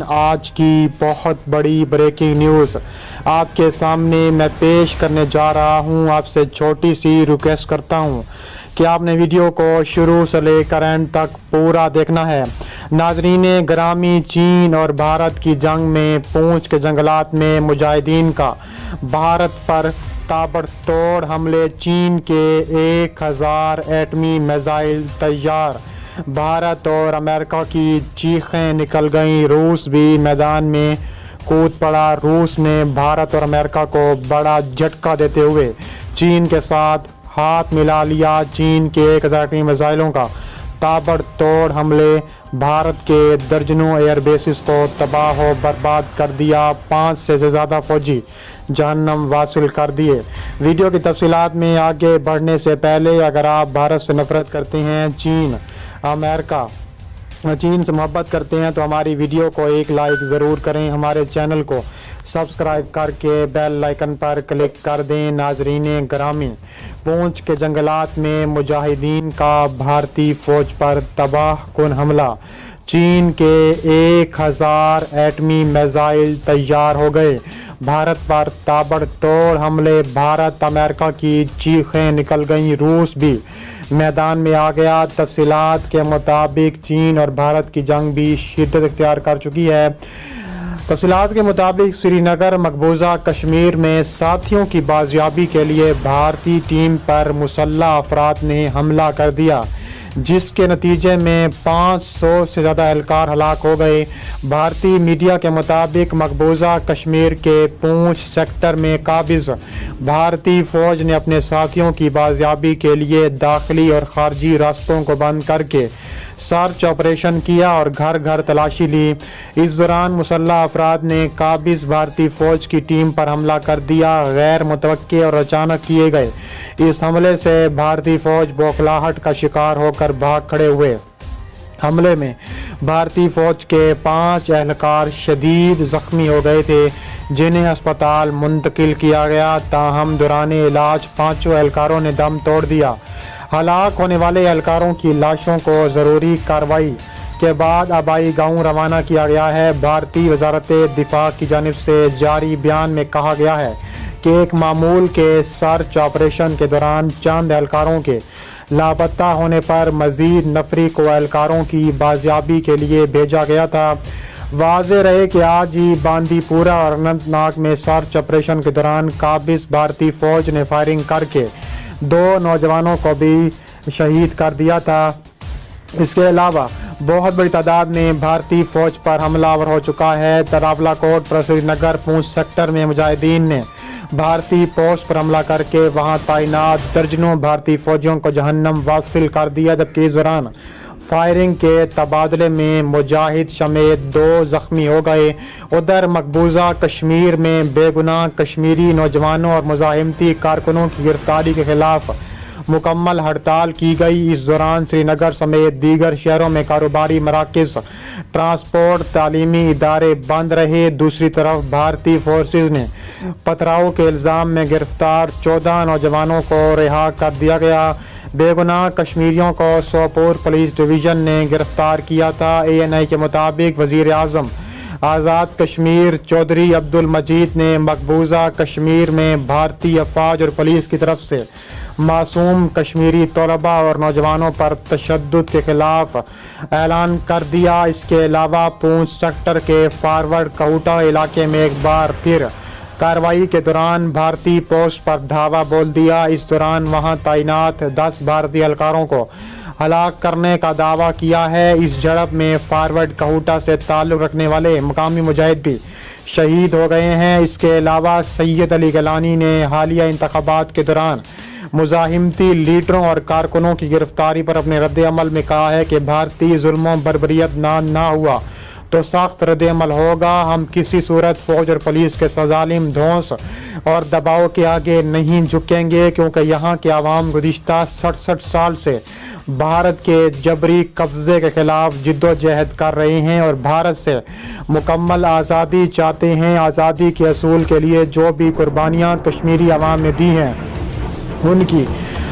آج کی بہت بڑی بریکنگ نیوز آپ کے سامنے میں پیش کرنے جا رہا ہوں۔ آپ سے چھوٹی سی ریکویسٹ کرتا ہوں کہ آپ نے ویڈیو کو شروع سے لے کر اینڈ تک پورا دیکھنا ہے۔ ناظرین گرامی، چین اور بھارت کی جنگ میں پونچھ کے جنگلات میں مجاہدین کا بھارت پر تابڑ توڑ حملے، چین کے 1000 ایٹمی میزائل تیار، بھارت اور امریکہ کی چیخیں نکل گئیں، روس بھی میدان میں کود پڑا۔ روس نے بھارت اور امریکہ کو بڑا جھٹکا دیتے ہوئے چین کے ساتھ ہاتھ ملا لیا۔ چین کے 1000 ایٹمی میزائلوں کا تابڑ توڑ حملے بھارت کے درجنوں ایئر بیسز کو تباہ و برباد کر دیا، 5 سے زیادہ فوجی جہنم واصل کر دیے۔ ویڈیو کی تفصیلات میں آگے بڑھنے سے پہلے اگر آپ بھارت سے نفرت کرتے ہیں، چین سے محبت کرتے ہیں تو ہماری ویڈیو کو ایک لائک ضرور کریں، ہمارے چینل کو سبسکرائب کر کے بیل آئیکن پر کلک کر دیں۔ ناظرین گرامی، پونچھ کے جنگلات میں مجاہدین کا بھارتی فوج پر تباہ کن حملہ، چین کے 1000 ایٹمی میزائل تیار ہو گئے، بھارت پر تابڑ توڑ حملے، بھارت امریکہ کی چیخیں نکل گئیں، روس بھی میدان میں آ گیا۔ تفصیلات کے مطابق چین اور بھارت کی جنگ بھی شدت اختیار کر چکی ہے۔ تفصیلات کے مطابق سری نگر مقبوضہ کشمیر میں ساتھیوں کی بازیابی کے لیے بھارتی ٹیم پر مسلح افراد نے حملہ کر دیا، جس کے نتیجے میں 500 سے زیادہ اہلکار ہلاک ہو گئے۔ بھارتی میڈیا کے مطابق مقبوضہ کشمیر کے پونچھ سیکٹر میں قابض بھارتی فوج نے اپنے ساتھیوں کی بازیابی کے لیے داخلی اور خارجی راستوں کو بند کر کے سرچ آپریشن کیا اور گھر گھر تلاشی لی۔ اس دوران مسلح افراد نے قابض بھارتی فوج کی ٹیم پر حملہ کر دیا، غیر متوقع اور اچانک کیے گئے اس حملے سے بھارتی فوج بوکھلاہٹ کا شکار ہو کر بھاگ کھڑے ہوئے۔ حملے میں بھارتی فوج کے 5 اہلکار شدید زخمی ہو گئے تھے، جنہیں اسپتال منتقل کیا گیا، تاہم دوران علاج 5 اہلکاروں نے دم توڑ دیا۔ ہلاک ہونے والے اہلکاروں کی لاشوں کو ضروری کارروائی کے بعد آبائی گاؤں روانہ کیا گیا ہے۔ بھارتی وزارت دفاع کی جانب سے جاری بیان میں کہا گیا ہے کہ ایک معمول کے سرچ آپریشن کے دوران چند اہلکاروں کے لاپتہ ہونے پر مزید نفری کو اہلکاروں کی بازیابی کے لیے بھیجا گیا تھا۔ واضح رہے کہ آج ہی باندی پورہ اور اننت ناگ میں سرچ آپریشن کے دوران قابض بھارتی فوج نے فائرنگ کر کے 2 نوجوانوں کو بھی شہید کر دیا تھا۔ اس کے علاوہ بہت بڑی تعداد میں بھارتی فوج پر حملہ آور ہو چکا ہے۔ تراولا کوٹ پر سری نگر پونچھ سیکٹر میں مجاہدین نے بھارتی پوسٹ پر حملہ کر کے وہاں تعینات درجنوں بھارتی فوجیوں کو جہنم واصل کر دیا، جبکہ اس دوران فائرنگ کے تبادلے میں مجاہد سمیت 2 زخمی ہو گئے۔ ادھر مقبوضہ کشمیر میں بے گناہ کشمیری نوجوانوں اور مزاحمتی کارکنوں کی گرفتاری کے خلاف مکمل ہڑتال کی گئی۔ اس دوران سری نگر سمیت دیگر شہروں میں کاروباری مراکز، ٹرانسپورٹ، تعلیمی ادارے بند رہے۔ دوسری طرف بھارتی فورسز نے پتھراؤ کے الزام میں گرفتار 14 نوجوانوں کو رہا کر دیا گیا۔ بے گناہ کشمیریوں کو سوپور پولیس ڈویژن نے گرفتار کیا تھا۔ ANI کے مطابق وزیر اعظم آزاد کشمیر چودھری عبد المجید نے مقبوضہ کشمیر میں بھارتی افواج اور پولیس کی طرف سے معصوم کشمیری طلباء اور نوجوانوں پر تشدد کے خلاف اعلان کر دیا۔ اس کے علاوہ پونچھ سیکٹر کے فارورڈ کوٹا علاقے میں ایک بار پھر کارروائی کے دوران بھارتی پوسٹ پر دھاوا بول دیا۔ اس دوران وہاں تعینات 10 بھارتی اہلکاروں کو ہلاک کرنے کا دعویٰ کیا ہے۔ اس جھڑپ میں فارورڈ کوٹا سے تعلق رکھنے والے مقامی مجاہد بھی شہید ہو گئے ہیں۔ اس کے علاوہ سید علی گیلانی نے حالیہ انتخابات کے دوران مزاحمتی لیڈروں اور کارکنوں کی گرفتاری پر اپنے رد عمل میں کہا ہے کہ بھارتی ظلم و بربریت نہ ہوا تو سخت رد عمل ہوگا۔ ہم کسی صورت فوج اور پولیس کے ظالم دھونس اور دباؤ کے آگے نہیں جھکیں گے، کیونکہ یہاں کے عوام گزشتہ 67 سال سے بھارت کے جبری قبضے کے خلاف جدوجہد کر رہے ہیں اور بھارت سے مکمل آزادی چاہتے ہیں۔ آزادی کے اصول کے لیے جو بھی قربانیاں کشمیری عوام نے دی ہیں، ان کی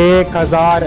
1000